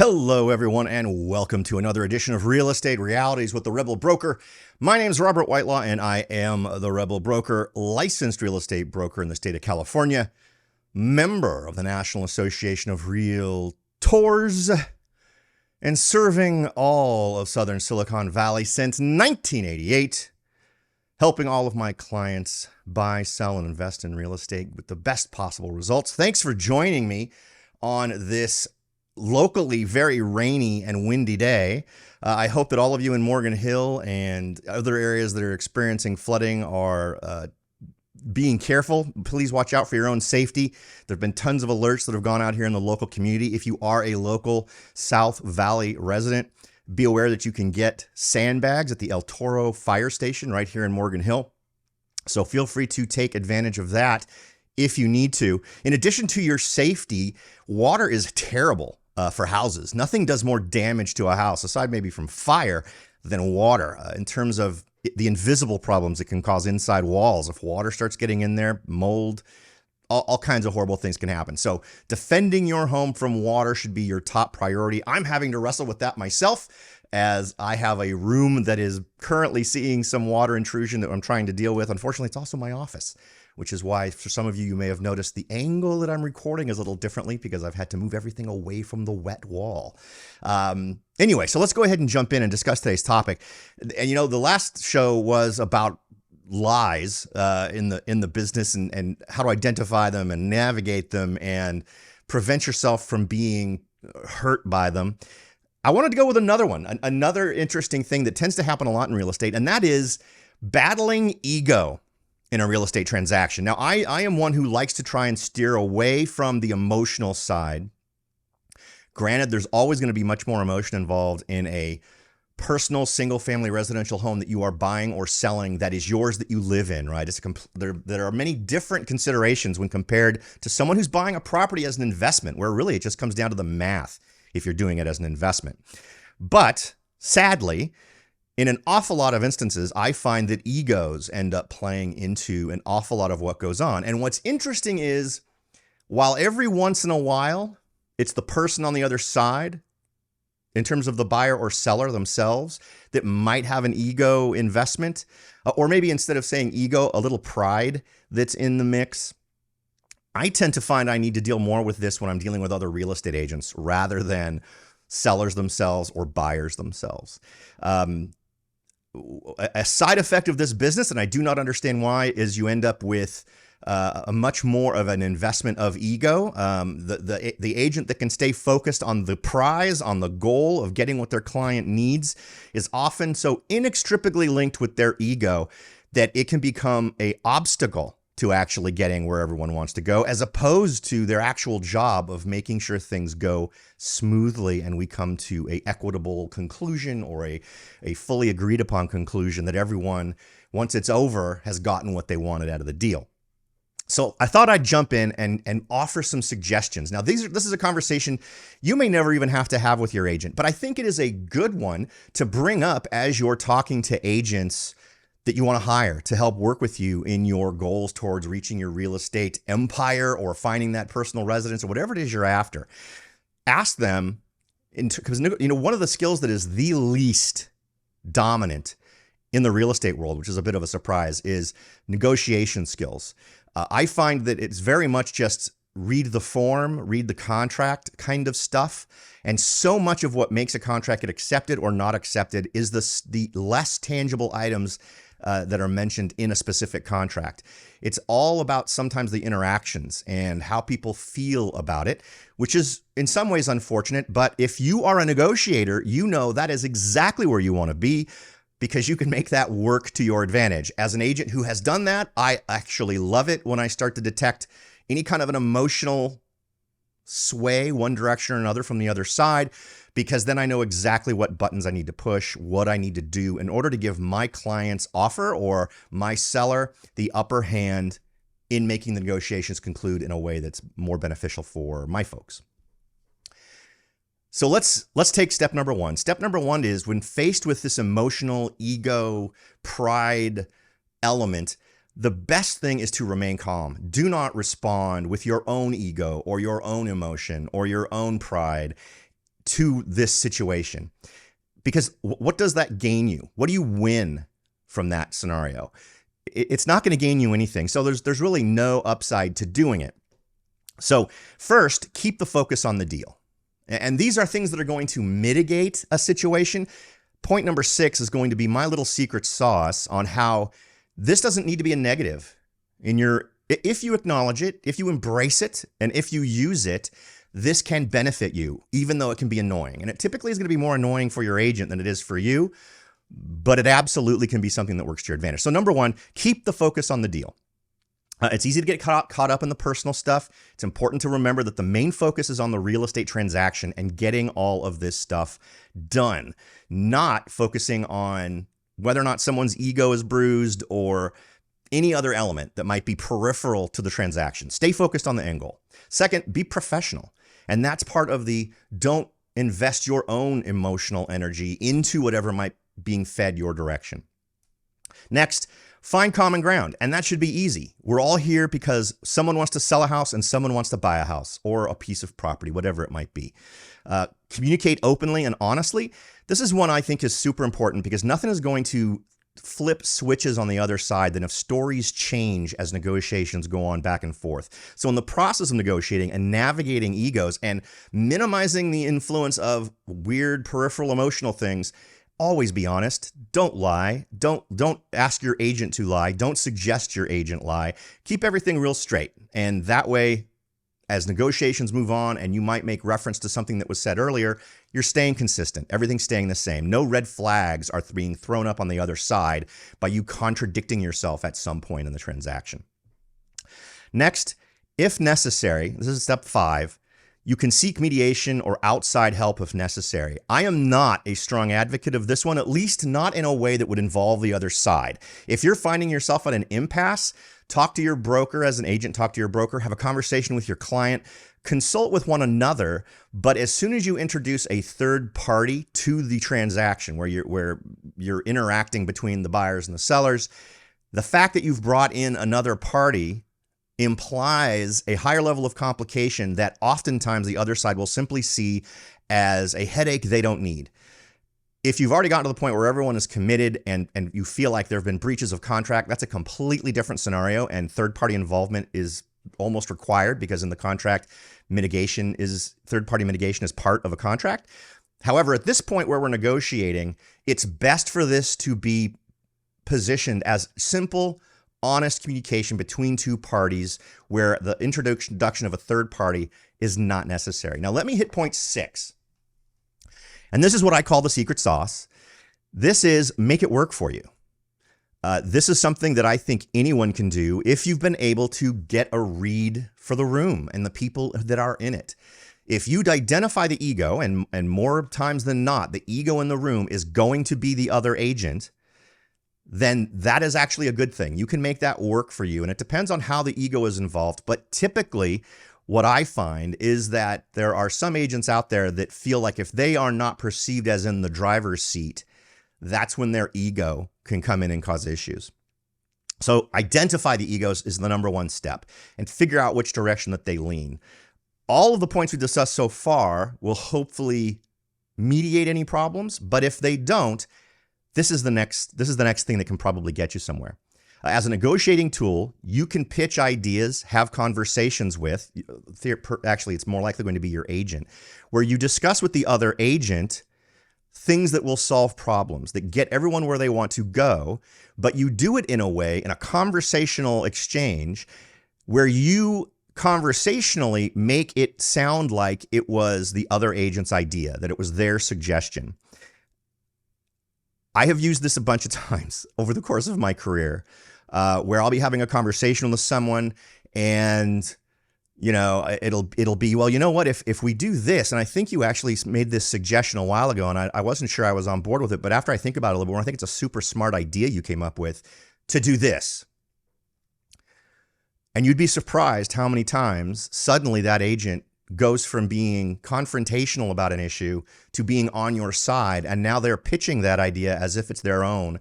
Hello, everyone, and welcome to another edition of Real Estate Realities with the Rebel Broker. My name is Robert Whitelaw, and I am the Rebel Broker, licensed real estate broker in the state of California, member of the National Association of Realtors, and serving all of Southern Silicon Valley since 1988, helping all of my clients buy, sell, and invest in real estate with the best possible results. Thanks for joining me on this locally very rainy and windy day. I hope that all of you in Morgan Hill and other areas that are experiencing flooding are being careful. Please watch out for your own safety. There have been tons of alerts that have gone out here in the local community. If you are a local South Valley resident, be aware that you can get sandbags at the El Toro fire station right here in Morgan Hill. So feel free to take advantage of that if you need to. In addition to your safety, water is terrible for houses. Nothing does more damage to a house, aside maybe from fire, than water in terms of the invisible problems it can cause inside walls. If water starts getting in there, mold, all kinds of horrible things can happen. So defending your home from water should be your top priority. I'm having to wrestle with that myself, as I have a room that is currently seeing some water intrusion that I'm trying to deal with. Unfortunately, it's also my office, which is why for some of you, you may have noticed the angle that I'm recording is a little differently because I've had to move everything away from the wet wall. Anyway, so let's go ahead and jump in and discuss today's topic. And you know, the last show was about lies in the business and how to identify them and navigate them and prevent yourself from being hurt by them. I wanted to go with another one, another interesting thing that tends to happen a lot in real estate, and that is battling ego in a real estate transaction. Now, I am one who likes to try and steer away from the emotional side. Granted, there's always going to be much more emotion involved in a personal single-family residential home that you are buying or selling that is yours, that you live in, right? There are many different considerations when compared to someone who's buying a property as an investment, where really it just comes down to the math if you're doing it as an investment. But sadly, in an awful lot of instances, I find that egos end up playing into an awful lot of what goes on. And what's interesting is, while every once in a while, it's the person on the other side, in terms of the buyer or seller themselves, that might have an ego investment, or maybe instead of saying ego, a little pride that's in the mix. I tend to find I need to deal more with this when I'm dealing with other real estate agents rather than sellers themselves or buyers themselves. A side effect of this business, and I do not understand why, is you end up with a much more of an investment of ego. The agent that can stay focused on the prize, on the goal of getting what their client needs, is often so inextricably linked with their ego that it can become an obstacle to actually getting where everyone wants to go, as opposed to their actual job of making sure things go smoothly and we come to a equitable conclusion or a fully agreed upon conclusion that everyone, once it's over, has gotten what they wanted out of the deal. So I thought I'd jump in and offer some suggestions. Now, this is a conversation you may never even have to have with your agent, but I think it is a good one to bring up as you're talking to agents that you want to hire to help work with you in your goals towards reaching your real estate empire or finding that personal residence or whatever it is you're after. Ask them, because one of the skills that is the least dominant in the real estate world, which is a bit of a surprise, is negotiation skills. I find that it's very much just read the form, read the contract kind of stuff. And so much of what makes a contract get accepted or not accepted is the less tangible items that are mentioned in a specific contract. It's all about sometimes the interactions and how people feel about it, which is in some ways unfortunate. But if you are a negotiator, you know that is exactly where you want to be, because you can make that work to your advantage. As an agent who has done that, I actually love it when I start to detect any kind of an emotional sway one direction or another from the other side, because then I know exactly what buttons I need to push, what I need to do in order to give my client's offer or my seller the upper hand in making the negotiations conclude in a way that's more beneficial for my folks. So let's take step number one. Step number one is, when faced with this emotional ego, pride element, the best thing is to remain calm. Do not respond with your own ego or your own emotion or your own pride. to this situation. Because what does that gain you? What do you win from that scenario? It's not going to gain you anything. So there's really no upside to doing it. So first, keep the focus on the deal. And these are things that are going to mitigate a situation. Point number 6 is going to be my little secret sauce on how this doesn't need to be a negative. If you acknowledge it, if you embrace it, and if you use it, this can benefit you, even though it can be annoying. And it typically is going to be more annoying for your agent than it is for you, but it absolutely can be something that works to your advantage. So number 1, keep the focus on the deal. It's easy to get caught up in the personal stuff. It's important to remember that the main focus is on the real estate transaction and getting all of this stuff done, not focusing on whether or not someone's ego is bruised or any other element that might be peripheral to the transaction. Stay focused on the end goal. Second, be professional. And that's part of the don't invest your own emotional energy into whatever might being fed your direction. Next, find common ground, and that should be easy. We're all here because someone wants to sell a house and someone wants to buy a house or a piece of property, whatever it might be. Communicate openly and honestly. This is one I think is super important because nothing is going to flip switches on the other side than if stories change as negotiations go on back and forth. So in the process of negotiating and navigating egos and minimizing the influence of weird peripheral emotional things, always be honest. Don't lie. Don't ask your agent to lie. Don't suggest your agent lie. Keep everything real straight. And that way, as negotiations move on and you might make reference to something that was said earlier, you're staying consistent. Everything's staying the same. No red flags are being thrown up on the other side by you contradicting yourself at some point in the transaction. Next, if necessary, this is step 5, you can seek mediation or outside help if necessary. I am not a strong advocate of this one, at least not in a way that would involve the other side. If you're finding yourself at an impasse, talk to your broker as an agent, talk to your broker, have a conversation with your client, consult with one another. But as soon as you introduce a third party to the transaction where you're interacting between the buyers and the sellers, the fact that you've brought in another party implies a higher level of complication that oftentimes the other side will simply see as a headache they don't need. If you've already gotten to the point where everyone is committed and you feel like there have been breaches of contract, that's a completely different scenario, and third-party involvement is almost required because in the contract, third-party mitigation is part of a contract. However, at this point where we're negotiating, it's best for this to be positioned as simple, honest communication between two parties where the introduction of a third party is not necessary. Now, let me hit point 6. And this is what I call the secret sauce. This is make it work for you. This is something that I think anyone can do if you've been able to get a read for the room and the people that are in it. If you'd identify the ego, and more times than not, the ego in the room is going to be the other agent, then that is actually a good thing. You can make that work for you. And it depends on how the ego is involved. But typically, what I find is that there are some agents out there that feel like if they are not perceived as in the driver's seat, that's when their ego can come in and cause issues. So identify the egos is the number one step and figure out which direction that they lean. All of the points we discussed so far will hopefully mediate any problems, but if they don't, this is the next thing that can probably get you somewhere. As a negotiating tool, you can pitch ideas, have conversations with, actually it's more likely going to be your agent, where you discuss with the other agent things that will solve problems, that get everyone where they want to go, but you do it in a way, in a conversational exchange, where you conversationally make it sound like it was the other agent's idea, that it was their suggestion. I have used this a bunch of times over the course of my career, where I'll be having a conversation with someone and, you know, it'll be, well, you know what, if we do this, and I think you actually made this suggestion a while ago, and I wasn't sure I was on board with it, but after I think about it a little more, I think it's a super smart idea you came up with to do this. And you'd be surprised how many times suddenly that agent goes from being confrontational about an issue to being on your side, and now they're pitching that idea as if it's their own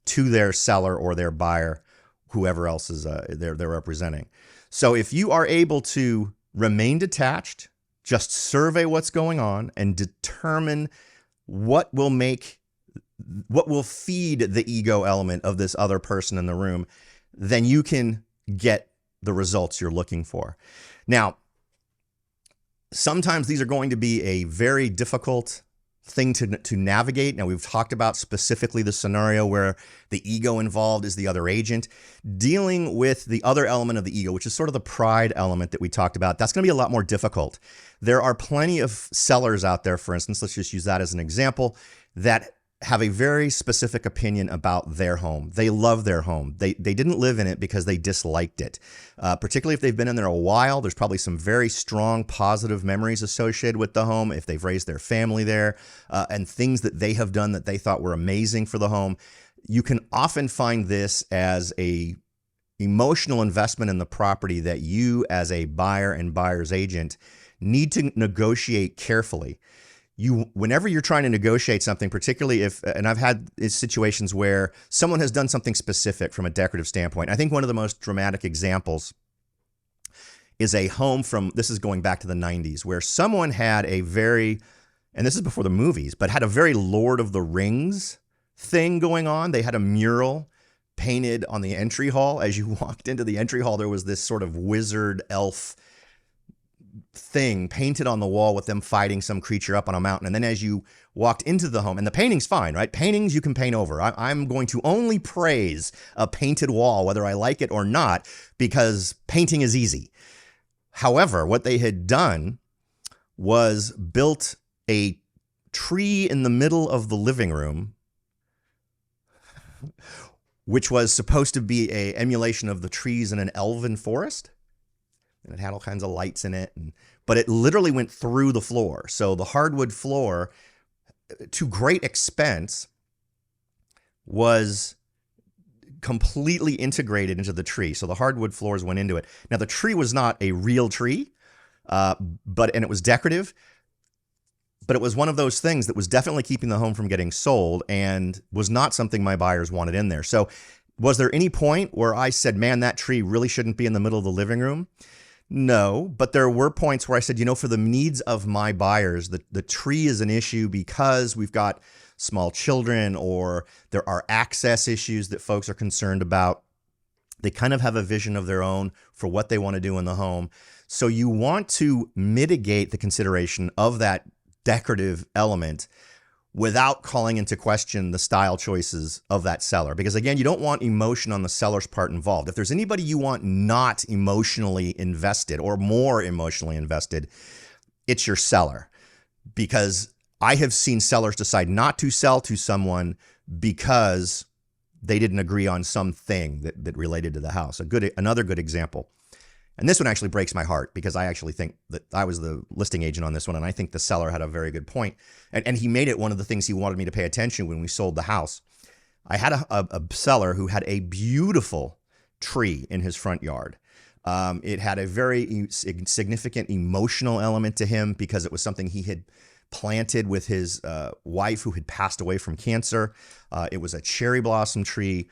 to their seller or their buyer, whoever else is they're representing. So if you are able to remain detached, Just survey what's going on and determine what will feed the ego element of this other person in the room. Then you can get the results you're looking for. Now, sometimes these are going to be a very difficult thing to navigate. Now, we've talked about specifically the scenario where the ego involved is the other agent. Dealing with the other element of the ego, which is sort of the pride element that we talked about, that's going to be a lot more difficult. There are plenty of sellers out there, for instance, let's just use that as an example, that have a very specific opinion about their home. They love their home. They didn't live in it because they disliked it. Particularly if they've been in there a while, there's probably some very strong positive memories associated with the home if they've raised their family there, and things that they have done that they thought were amazing for the home. You can often find this as a emotional investment in the property that you as a buyer and buyer's agent need to negotiate carefully. Whenever you're trying to negotiate something, particularly and I've had situations where someone has done something specific from a decorative standpoint. I think one of the most dramatic examples is a home this is going back to the 90s, where someone had and this is before the movies, but had a very Lord of the Rings thing going on. They had a mural painted on the entry hall. As you walked into the entry hall, there was this sort of wizard elf thing painted on the wall with them fighting some creature up on a mountain. And then as you walked into the home, and the painting's fine, right? Paintings you can paint over. I'm going to only praise a painted wall, whether I like it or not, because painting is easy. However, what they had done was built a tree in the middle of the living room, which was supposed to be an emulation of the trees in an elven forest. And it had all kinds of lights in it, but it literally went through the floor. So the hardwood floor, to great expense, was completely integrated into the tree. So the hardwood floors went into it. Now, the tree was not a real tree, and it was decorative, but it was one of those things that was definitely keeping the home from getting sold and was not something my buyers wanted in there. So was there any point where I said, man, that tree really shouldn't be in the middle of the living room? No, but there were points where I said, for the needs of my buyers, the tree is an issue because we've got small children or there are access issues that folks are concerned about. They kind of have a vision of their own for what they want to do in the home. So you want to mitigate the consideration of that decorative element without calling into question the style choices of that seller. Because again, you don't want emotion on the seller's part involved. If there's anybody you want not emotionally invested or more emotionally invested, it's your seller. Because I have seen sellers decide not to sell to someone because they didn't agree on something that related to the house. Another good example. And this one actually breaks my heart because I actually think that I was the listing agent on this one, and I think the seller had a very good point. And he made it one of the things he wanted me to pay attention when we sold the house. I had a seller who had a beautiful tree in his front yard. It had a very significant emotional element to him because it was something he had planted with his wife who had passed away from cancer. It was a cherry blossom tree.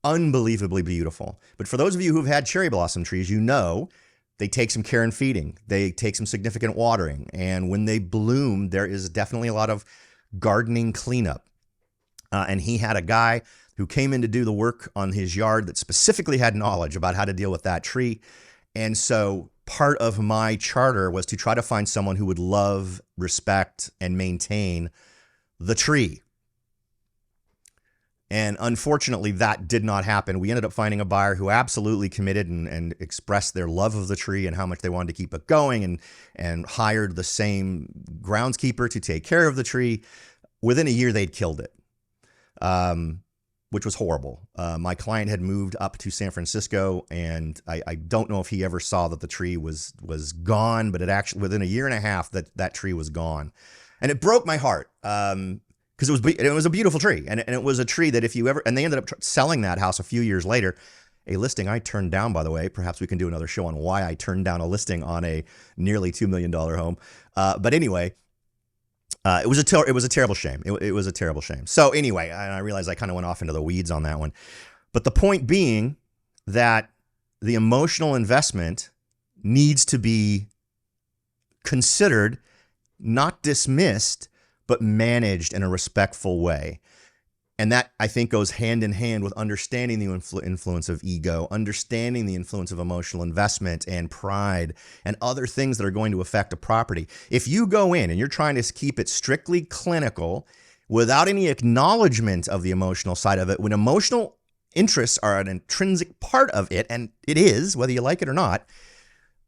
Unbelievably beautiful. But for those of you who've had cherry blossom trees, they take some care and feeding. They take some significant watering. And when they bloom, there is definitely a lot of gardening cleanup. And he had a guy who came in to do the work on his yard that specifically had knowledge about how to deal with that tree. And so part of my charter was to try to find someone who would love, respect, and maintain the tree. And unfortunately, that did not happen. We ended up finding a buyer who absolutely committed and expressed their love of the tree and how much they wanted to keep it going and hired the same groundskeeper to take care of the tree. Within a year, they'd killed it, which was horrible. My client had moved up to San Francisco, and I don't know if he ever saw that the tree was gone, but it actually, within a year and a half, that tree was gone. And it broke my heart. Because it was a beautiful tree, and it was a tree that and they ended up selling that house a few years later, a listing I turned down, by the way. Perhaps we can do another show on why I turned down a listing on a nearly $2 million home. But anyway, it was a terrible shame. It was a terrible shame. So anyway, I realized I kind of went off into the weeds on that one. But the point being that the emotional investment needs to be considered, not dismissed, but managed in a respectful way. And that, I think, goes hand in hand with understanding the influence of ego, understanding the influence of emotional investment and pride and other things that are going to affect a property. If you go in and you're trying to keep it strictly clinical without any acknowledgement of the emotional side of it, when emotional interests are an intrinsic part of it, and it is, whether you like it or not,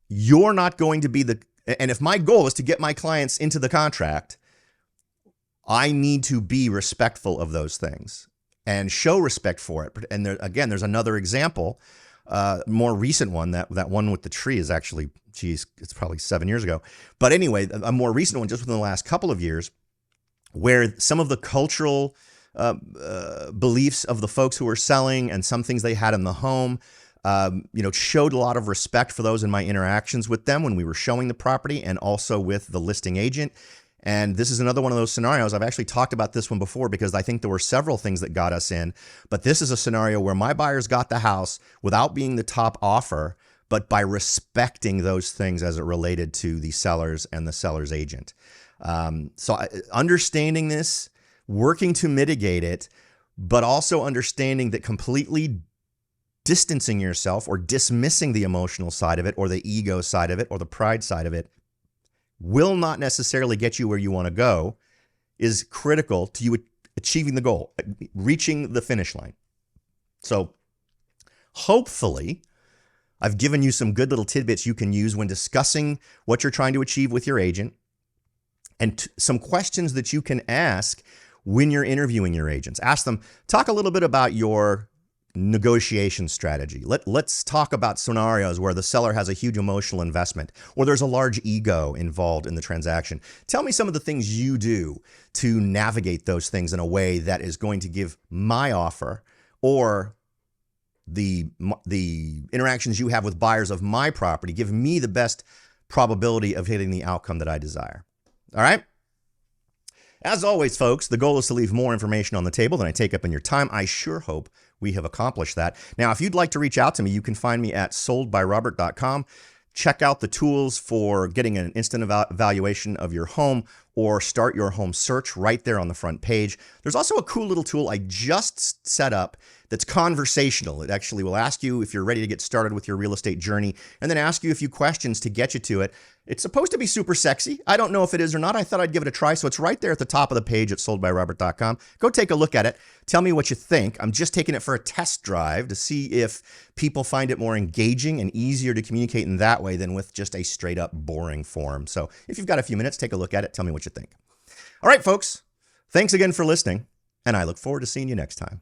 you're not going to be and if my goal is to get my clients into the contract, I need to be respectful of those things and show respect for it. And there's another example, more recent one. That one with the tree is actually, it's probably 7 years ago. But anyway, a more recent one just within the last couple of years, where some of the cultural beliefs of the folks who were selling and some things they had in the home, showed a lot of respect for those in my interactions with them when we were showing the property and also with the listing agent. And this is another one of those scenarios. I've actually talked about this one before because I think there were several things that got us in. But this is a scenario where my buyers got the house without being the top offer, but by respecting those things as it related to the sellers and the seller's agent. So understanding this, working to mitigate it, but also understanding that completely distancing yourself or dismissing the emotional side of it or the ego side of it or the pride side of it will not necessarily get you where you want to go is critical to you achieving the goal, reaching the finish line. So hopefully I've given you some good little tidbits you can use when discussing what you're trying to achieve with your agent and some questions that you can ask when you're interviewing your agents. Ask them, talk a little bit about your negotiation strategy. Let's talk about scenarios where the seller has a huge emotional investment or there's a large ego involved in the transaction. Tell me some of the things you do to navigate those things in a way that is going to give my offer or the interactions you have with buyers of my property give me the best probability of hitting the outcome that I desire. All right? As always, folks, the goal is to leave more information on the table than I take up in your time. I sure hope we have accomplished that. Now, if you'd like to reach out to me, you can find me at soldbyrobert.com. Check out the tools for getting an instant evaluation of your home or start your home search right there on the front page. There's also a cool little tool I just set up that's conversational. It actually will ask you if you're ready to get started with your real estate journey and then ask you a few questions to get you to it. It's supposed to be super sexy. I don't know if it is or not. I thought I'd give it a try. So it's right there at the top of the page at soldbyrobert.com. Go take a look at it. Tell me what you think. I'm just taking it for a test drive to see if people find it more engaging and easier to communicate in that way than with just a straight up boring form. So if you've got a few minutes, take a look at it. Tell me what you think. All right, folks. Thanks again for listening, and I look forward to seeing you next time.